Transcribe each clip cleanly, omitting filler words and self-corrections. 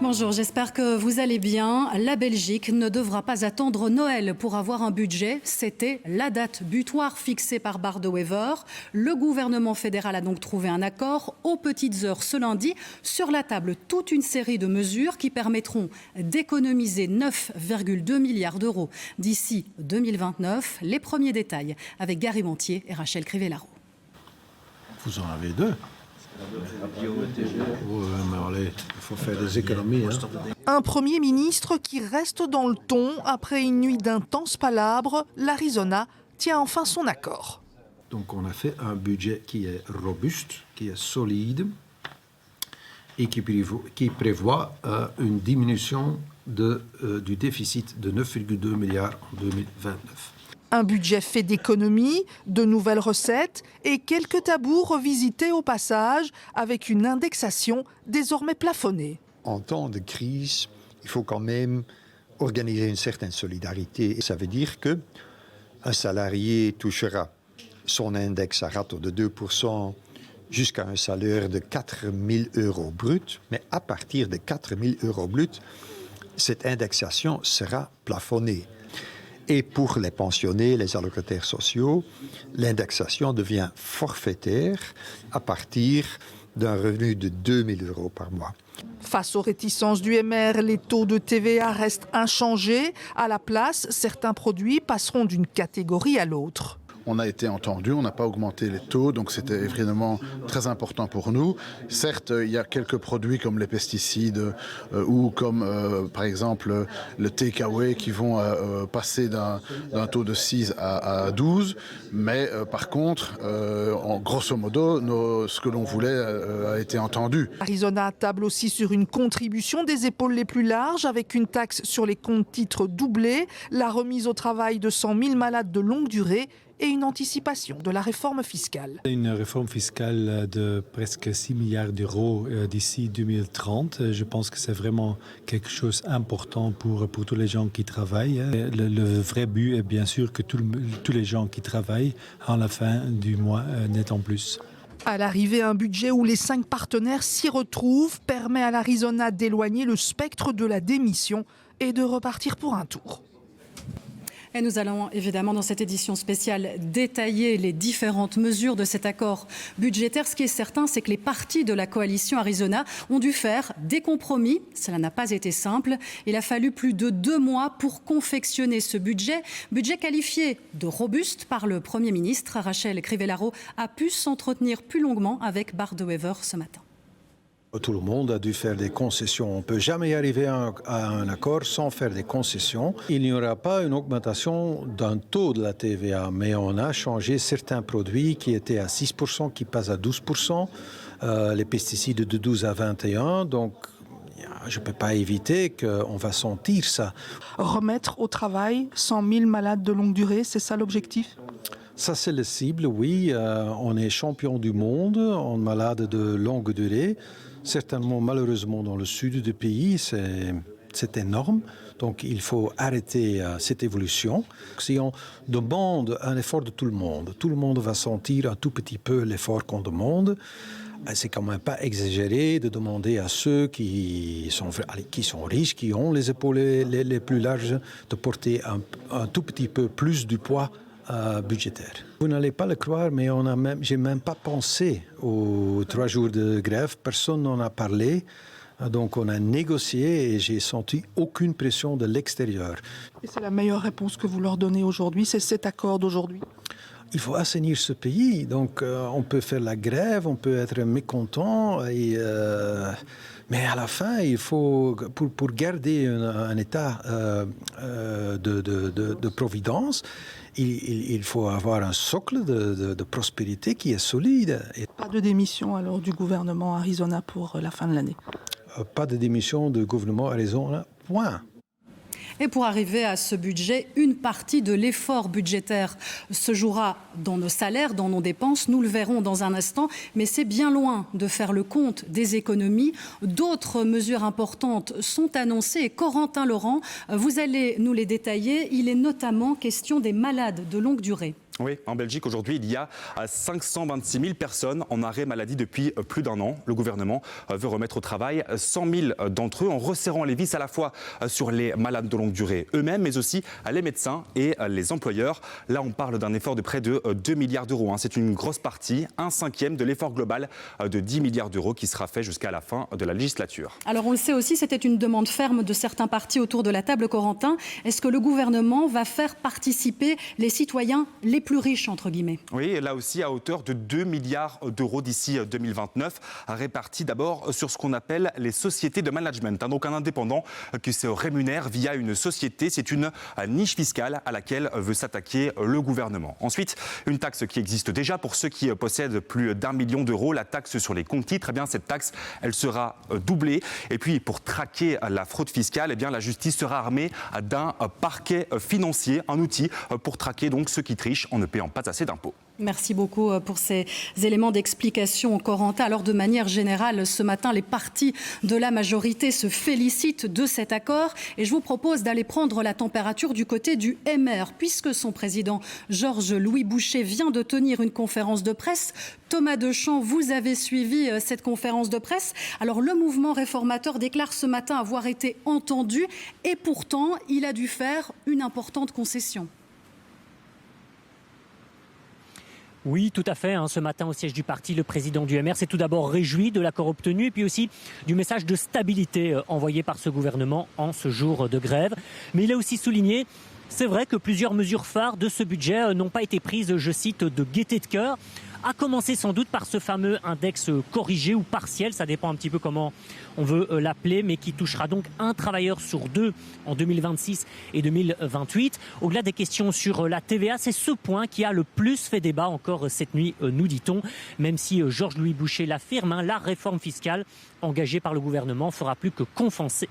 Bonjour, j'espère que vous allez bien. La Belgique ne devra pas attendre Noël pour avoir un budget. C'était la date butoir fixée par Bart De Wever. Le gouvernement fédéral a donc trouvé un accord aux petites heures ce lundi. Sur la table, toute une série de mesures qui permettront d'économiser 9,2 milliards d'euros d'ici 2029. Les premiers détails avec Gary Montier et Rachel Crivellaro. Vous en avez deux. Mais allez, il faut faire des économies. Un Premier ministre qui reste dans le ton après une nuit d'intenses palabres. L'Arizona tient enfin son accord. Donc on a fait un budget qui est robuste, qui est solide et qui prévoit une diminution du déficit de 9,2 milliards en 2029. Un budget fait d'économies, de nouvelles recettes et quelques tabous revisités au passage avec une indexation désormais plafonnée. En temps de crise, il faut quand même organiser une certaine solidarité. Ça veut dire qu'un salarié touchera son index à ratio de 2% jusqu'à un salaire de 4 000 € brut. Mais à partir de 4 000 € brut, cette indexation sera plafonnée. Et pour les pensionnés, les allocataires sociaux, l'indexation devient forfaitaire à partir d'un revenu de 2 000 € par mois. Face aux réticences du MR, les taux de TVA restent inchangés. À la place, certains produits passeront d'une catégorie à l'autre. On a été entendu, on n'a pas augmenté les taux, donc c'était évidemment très important pour nous. Certes, il y a quelques produits comme les pesticides ou comme par exemple le takeaway qui vont passer d'un taux de 6 à 12, mais par contre, grosso modo, ce que l'on voulait a été entendu. Arizona table aussi sur une contribution des épaules les plus larges avec une taxe sur les comptes titres doublée, la remise au travail de 100 000 malades de longue durée et une anticipation de la réforme fiscale. Une réforme fiscale de presque 6 milliards d'euros d'ici 2030. Je pense que c'est vraiment quelque chose d'important pour tous les gens qui travaillent. Le vrai but est bien sûr que tous les gens qui travaillent à la fin du mois nettent en plus. À l'arrivée, un budget où les 5 partenaires s'y retrouvent permet à l'Arizona d'éloigner le spectre de la démission et de repartir pour un tour. Et nous allons évidemment dans cette édition spéciale détailler les différentes mesures de cet accord budgétaire. Ce qui est certain, c'est que les partis de la coalition Arizona ont dû faire des compromis. Cela n'a pas été simple. Il a fallu plus de 2 mois pour confectionner ce budget qualifié de robuste par le Premier ministre. Rachel Crivellaro a pu s'entretenir plus longuement avec Bart De Wever ce matin. Tout le monde a dû faire des concessions. On ne peut jamais arriver à un accord sans faire des concessions. Il n'y aura pas une augmentation d'un taux de la TVA, mais on a changé certains produits qui étaient à 6%, qui passent à 12%, les pesticides de 12 à 21%. Donc, je ne peux pas éviter qu'on va sentir ça. Remettre au travail 100 000 malades de longue durée, c'est ça l'objectif ? Ça, c'est la cible, oui. On est champion du monde en malades de longue durée. Certainement, malheureusement, dans le sud du pays, c'est énorme. Donc, il faut arrêter cette évolution. Si on demande un effort de tout le monde va sentir un tout petit peu l'effort qu'on demande. C'est quand même pas exagéré de demander à ceux qui sont riches, qui ont les épaules les plus larges, de porter un tout petit peu plus du poids budgétaire. Vous n'allez pas le croire, mais j'ai même pas pensé aux 3 jours de grève. Personne n'en a parlé. Donc on a négocié et j'ai senti aucune pression de l'extérieur. Et c'est la meilleure réponse que vous leur donnez aujourd'hui, c'est cet accord d'aujourd'hui? Il faut assainir ce pays. Donc on peut faire la grève, on peut être mécontent, mais à la fin, il faut, pour garder un état de providence, il faut avoir un socle de prospérité qui est solide. Pas de démission alors du gouvernement Arizona pour la fin de l'année? Pas de démission du gouvernement Arizona, point. Et pour arriver à ce budget, une partie de l'effort budgétaire se jouera dans nos salaires, dans nos dépenses. Nous le verrons dans un instant, mais c'est bien loin de faire le compte des économies. D'autres mesures importantes sont annoncées et Corentin Laurent, vous allez nous les détailler. Il est notamment question des malades de longue durée. Oui, en Belgique, aujourd'hui, il y a 526 000 personnes en arrêt maladie depuis plus d'un an. Le gouvernement veut remettre au travail 100 000 d'entre eux en resserrant les vis à la fois sur les malades de longue durée eux-mêmes, mais aussi les médecins et les employeurs. Là, on parle d'un effort de près de 2 milliards d'euros. C'est une grosse partie, 1/5 de l'effort global de 10 milliards d'euros qui sera fait jusqu'à la fin de la législature. Alors, on le sait aussi, c'était une demande ferme de certains partis autour de la table, Corentin. Est-ce que le gouvernement va faire participer les citoyens les plus riches, entre guillemets? Oui, là aussi à hauteur de 2 milliards d'euros d'ici 2029, répartis d'abord sur ce qu'on appelle les sociétés de management. Donc un indépendant qui se rémunère via une société, c'est une niche fiscale à laquelle veut s'attaquer le gouvernement. Ensuite, une taxe qui existe déjà pour ceux qui possèdent plus d'1 million d'euros, la taxe sur les comptes titres. Eh bien, cette taxe, elle sera doublée. Et puis, pour traquer la fraude fiscale, eh bien, la justice sera armée d'un parquet financier, un outil pour traquer donc ceux qui trichent en ne payant pas assez d'impôts. Merci beaucoup pour ces éléments d'explication, Corentin. Alors, de manière générale, ce matin, les partis de la majorité se félicitent de cet accord. Et je vous propose d'aller prendre la température du côté du MR, puisque son président, Georges-Louis Bouchet, vient de tenir une conférence de presse. Thomas Deschamps, vous avez suivi cette conférence de presse. Alors, le mouvement réformateur déclare ce matin avoir été entendu et pourtant, il a dû faire une importante concession. Oui, tout à fait. Ce matin, au siège du parti, le président du MR s'est tout d'abord réjoui de l'accord obtenu et puis aussi du message de stabilité envoyé par ce gouvernement en ce jour de grève. Mais il a aussi souligné, c'est vrai que plusieurs mesures phares de ce budget n'ont pas été prises, je cite, de gaieté de cœur. À commencer sans doute par ce fameux index corrigé ou partiel, ça dépend un petit peu comment on veut l'appeler, mais qui touchera donc un travailleur sur deux en 2026 et 2028. Au-delà des questions sur la TVA, c'est ce point qui a le plus fait débat encore cette nuit, nous dit-on, même si Georges-Louis Bouchet l'affirme, la réforme fiscale engagée par le gouvernement fera plus que compenser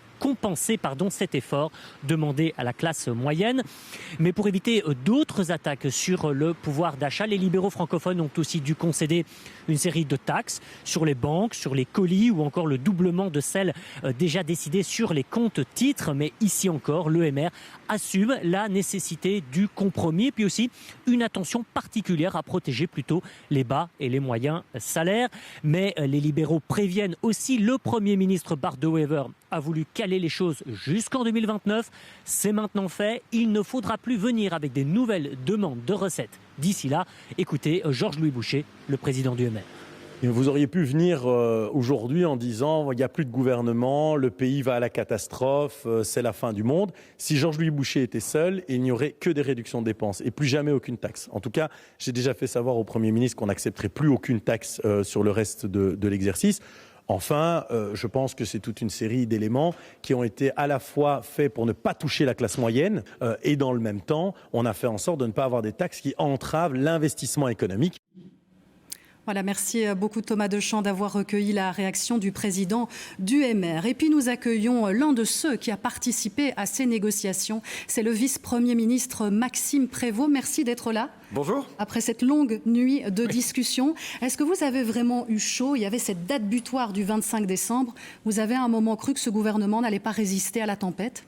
cet effort demandé à la classe moyenne. Mais pour éviter d'autres attaques sur le pouvoir d'achat, les libéraux francophones ont aussi dû concéder une série de taxes sur les banques, sur les colis ou encore le doublement de celles déjà décidées sur les comptes titres. Mais ici encore, le MR assume la nécessité du compromis et puis aussi une attention particulière à protéger plutôt les bas et les moyens salaires. Mais les libéraux préviennent aussi, le Premier ministre Bart De Wever a voulu caler les choses jusqu'en 2029. C'est maintenant fait. Il ne faudra plus venir avec des nouvelles demandes de recettes d'ici là. Écoutez Georges-Louis Bouchet, le président du MR. Vous auriez pu venir aujourd'hui en disant il n'y a plus de gouvernement, le pays va à la catastrophe, c'est la fin du monde. Si Georges-Louis Bouchet était seul, il n'y aurait que des réductions de dépenses et plus jamais aucune taxe. En tout cas, j'ai déjà fait savoir au Premier ministre qu'on n'accepterait plus aucune taxe sur le reste de l'exercice. Enfin, je pense que c'est toute une série d'éléments qui ont été à la fois faits pour ne pas toucher la classe moyenne et dans le même temps, on a fait en sorte de ne pas avoir des taxes qui entravent l'investissement économique. Voilà, merci beaucoup Thomas Deschamps d'avoir recueilli la réaction du président du MR. Et puis nous accueillons l'un de ceux qui a participé à ces négociations. C'est le vice-premier ministre Maxime Prévost. Merci d'être là. Bonjour. Après cette longue nuit de discussion, est-ce que vous avez vraiment eu chaud? Il y avait cette date butoir du 25 décembre. Vous avez à un moment cru que ce gouvernement n'allait pas résister à la tempête?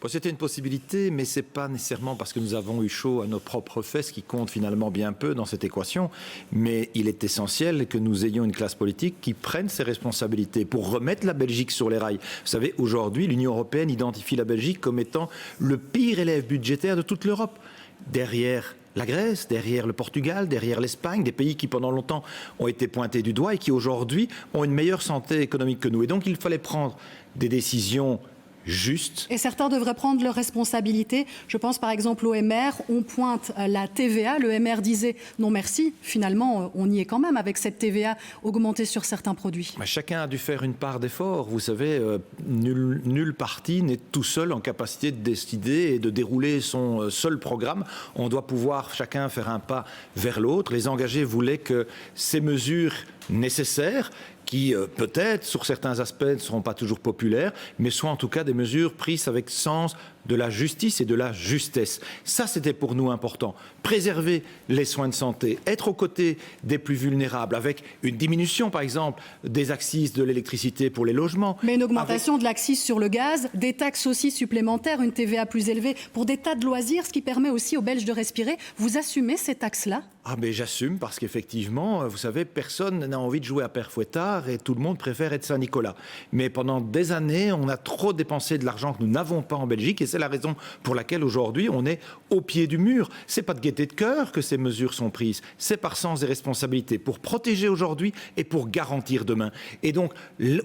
C'était une possibilité, mais ce n'est pas nécessairement parce que nous avons eu chaud à nos propres fesses qui compte finalement bien peu dans cette équation. Mais il est essentiel que nous ayons une classe politique qui prenne ses responsabilités pour remettre la Belgique sur les rails. Vous savez, aujourd'hui, l'Union européenne identifie la Belgique comme étant le pire élève budgétaire de toute l'Europe. Derrière la Grèce, derrière le Portugal, derrière l'Espagne, des pays qui pendant longtemps ont été pointés du doigt et qui aujourd'hui ont une meilleure santé économique que nous. Et donc il fallait prendre des décisions juste. Et certains devraient prendre leurs responsabilités. Je pense par exemple au MR, on pointe la TVA. Le MR disait non merci. Finalement, on y est quand même avec cette TVA augmentée sur certains produits. Chacun a dû faire une part d'effort. Vous savez, nul parti n'est tout seul en capacité de décider et de dérouler son seul programme. On doit pouvoir chacun faire un pas vers l'autre. Les engagés voulaient que ces mesures nécessaires, qui peut-être sur certains aspects ne seront pas toujours populaires, mais soient en tout cas des mesures prises avec sens de la justice et de la justesse. Ça, c'était pour nous important. Préserver les soins de santé, être aux côtés des plus vulnérables, avec une diminution, par exemple, des accises de l'électricité pour les logements. Mais une augmentation de l'accise sur le gaz, des taxes aussi supplémentaires, une TVA plus élevée pour des tas de loisirs, ce qui permet aussi aux Belges de respirer. Vous assumez ces taxes-là ? Ah mais j'assume parce qu'effectivement, vous savez, personne n'a envie de jouer à Père Fouettard et tout le monde préfère être Saint-Nicolas. Mais pendant des années, on a trop dépensé de l'argent que nous n'avons pas en Belgique et c'est la raison pour laquelle aujourd'hui on est au pied du mur. C'est pas de gaieté de cœur que ces mesures sont prises, c'est par sens des responsabilités pour protéger aujourd'hui et pour garantir demain. Et donc,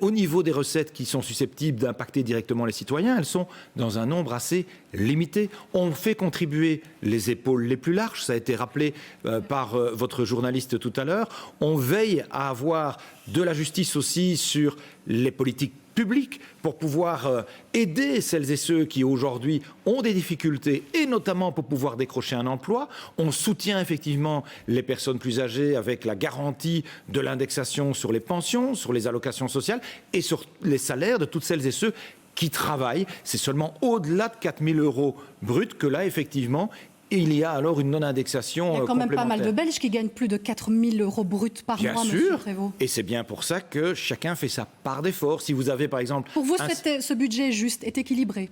au niveau des recettes qui sont susceptibles d'impacter directement les citoyens, elles sont dans un nombre assez limité. On fait contribuer les épaules les plus larges, ça a été rappelé par votre journaliste tout à l'heure. On veille à avoir de la justice aussi sur les politiques publiques pour pouvoir aider celles et ceux qui aujourd'hui ont des difficultés et notamment pour pouvoir décrocher un emploi. On soutient effectivement les personnes plus âgées avec la garantie de l'indexation sur les pensions, sur les allocations sociales et sur les salaires de toutes celles et ceux qui travaillent. C'est seulement au-delà de 4 000 € bruts que là, effectivement, il y a alors une non-indexation complémentaire. Il y a quand même pas mal de Belges qui gagnent plus de 4 000 € bruts par mois, Monsieur Prévost. Et c'est bien pour ça que chacun fait sa part d'effort. Si vous avez, par exemple... Pour vous, ce budget est juste, est équilibré ?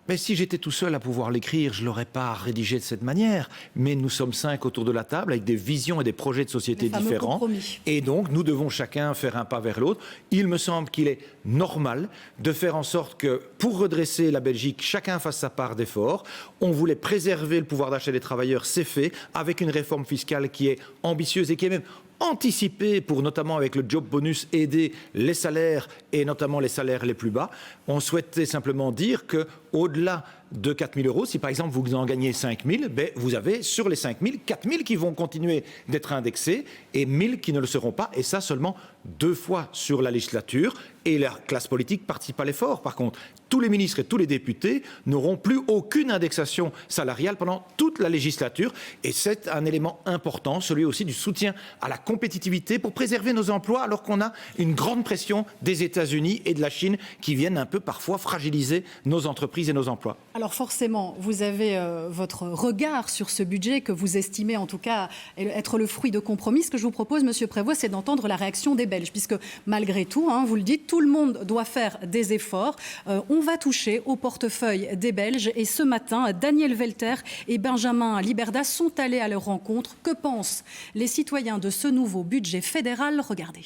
Mais si j'étais tout seul à pouvoir l'écrire, je ne l'aurais pas rédigé de cette manière. Mais nous sommes 5 autour de la table avec des visions et des projets de société différents. Compromis. Et donc, nous devons chacun faire un pas vers l'autre. Il me semble qu'il est normal de faire en sorte que, pour redresser la Belgique, chacun fasse sa part d'effort. On voulait préserver le pouvoir d'achat des travailleurs, c'est fait, avec une réforme fiscale qui est ambitieuse et qui est même anticiper pour notamment avec le job bonus aider les salaires et notamment les salaires les plus bas. On souhaitait simplement dire que au-delà de 4 000 €, si par exemple vous en gagnez 5 000, ben vous avez sur les 5 000, 4 000 qui vont continuer d'être indexés et 1 000 qui ne le seront pas, et ça seulement 2 fois sur la législature. Et la classe politique participe à l'effort. Par contre, tous les ministres et tous les députés n'auront plus aucune indexation salariale pendant toute la législature. Et c'est un élément important, celui aussi du soutien à la compétitivité pour préserver nos emplois alors qu'on a une grande pression des États-Unis et de la Chine qui viennent un peu parfois fragiliser nos entreprises et nos emplois. Alors forcément, vous avez votre regard sur ce budget que vous estimez en tout cas être le fruit de compromis. Ce que je vous propose, Monsieur Prévost, c'est d'entendre la réaction des Belges, puisque malgré tout, vous le dites, tout le monde doit faire des efforts. On va toucher au portefeuille des Belges et ce matin, Daniel Velter et Benjamin Liberda sont allés à leur rencontre. Que pensent les citoyens de ce nouveau budget fédéral ? Regardez.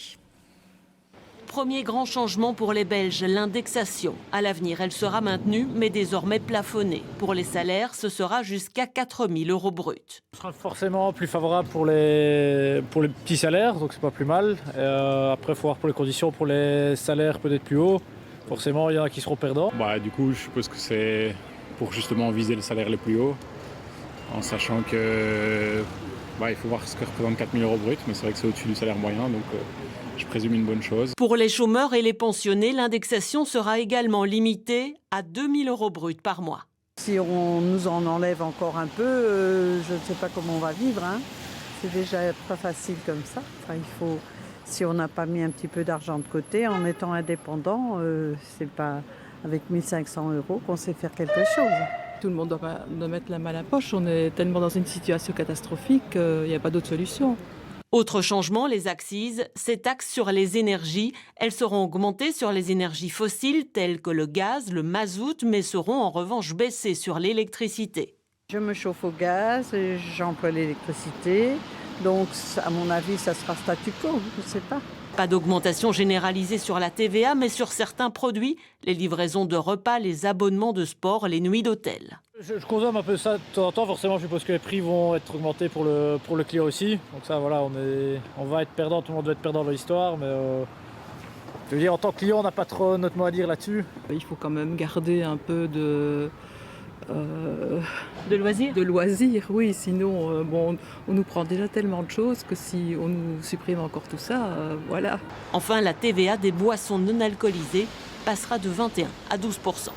Premier grand changement pour les Belges, l'indexation. À l'avenir, elle sera maintenue, mais désormais plafonnée. Pour les salaires, ce sera jusqu'à 4 000 € bruts. Ce sera forcément plus favorable pour les petits salaires, donc c'est pas plus mal. Après, il faut voir pour les conditions, pour les salaires peut-être plus hauts. Forcément, il y en a qui seront perdants. Du coup, je suppose que c'est pour justement viser les salaires les plus hauts, en sachant que il faut voir ce que représente 4 000 € bruts, mais c'est vrai que c'est au-dessus du salaire moyen, donc je présume une bonne chose. Pour les chômeurs et les pensionnés, l'indexation sera également limitée à 2 000 € bruts par mois. Si on nous en enlève encore un peu, je ne sais pas comment on va vivre. C'est déjà pas facile comme ça. Si on n'a pas mis un petit peu d'argent de côté, en étant indépendant, c'est pas avec 1 500 € qu'on sait faire quelque chose. Tout le monde doit mettre la main à la poche. On est tellement dans une situation catastrophique qu'il n'y a pas d'autre solution. Autre changement, les accises, ces taxes sur les énergies. Elles seront augmentées sur les énergies fossiles telles que le gaz, le mazout, mais seront en revanche baissées sur l'électricité. Je me chauffe au gaz, j'emploie l'électricité. Donc, à mon avis, ça sera statu quo, je ne sais pas. Pas d'augmentation généralisée sur la TVA, mais sur certains produits, les livraisons de repas, les abonnements de sport, les nuits d'hôtel. Je consomme un peu ça de temps en temps, forcément je suppose que les prix vont être augmentés pour le client aussi. Donc ça voilà, on va être perdant, tout le monde doit être perdant dans l'histoire, mais je veux dire en tant que client on n'a pas trop notre mot à dire là-dessus. Il faut quand même garder un peu de loisirs. De loisirs, oui, sinon on nous prend déjà tellement de choses que si on nous supprime encore tout ça, voilà. Enfin, la TVA des boissons non alcoolisées passera de 21 à 12%.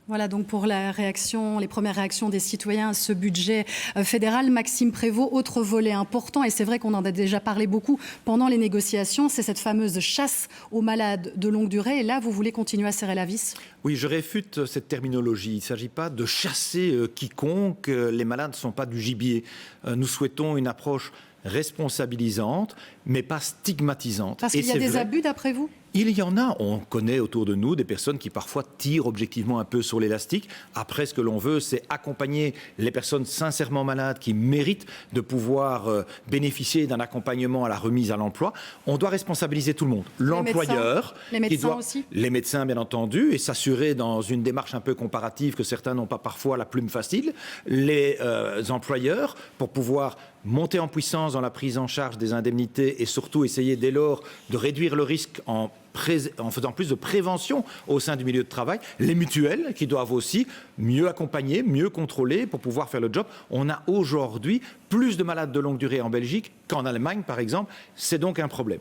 Voilà donc pour les premières réactions des citoyens à ce budget fédéral. Maxime Prévost, autre volet important, et c'est vrai qu'on en a déjà parlé beaucoup pendant les négociations, c'est cette fameuse chasse aux malades de longue durée. Et là, vous voulez continuer à serrer la vis? Oui, je réfute cette terminologie. Il ne s'agit pas de chasser quiconque. Les malades ne sont pas du gibier. Nous souhaitons une approche responsabilisante, mais pas stigmatisante. Parce qu'il y a des abus, d'après vous? Il y en a, on connaît autour de nous des personnes qui parfois tirent objectivement un peu sur l'élastique. Après, ce que l'on veut, c'est accompagner les personnes sincèrement malades qui méritent de pouvoir bénéficier d'un accompagnement à la remise à l'emploi. On doit responsabiliser tout le monde. L'employeur, les médecins aussi, les médecins bien entendu, et s'assurer dans une démarche un peu comparative que certains n'ont pas parfois la plume facile. Les employeurs, pour pouvoir monter en puissance dans la prise en charge des indemnités et surtout essayer dès lors de réduire le risque en faisant plus de prévention au sein du milieu de travail, les mutuelles qui doivent aussi mieux accompagner, mieux contrôler pour pouvoir faire le job. On a aujourd'hui plus de malades de longue durée en Belgique qu'en Allemagne, par exemple. C'est donc un problème.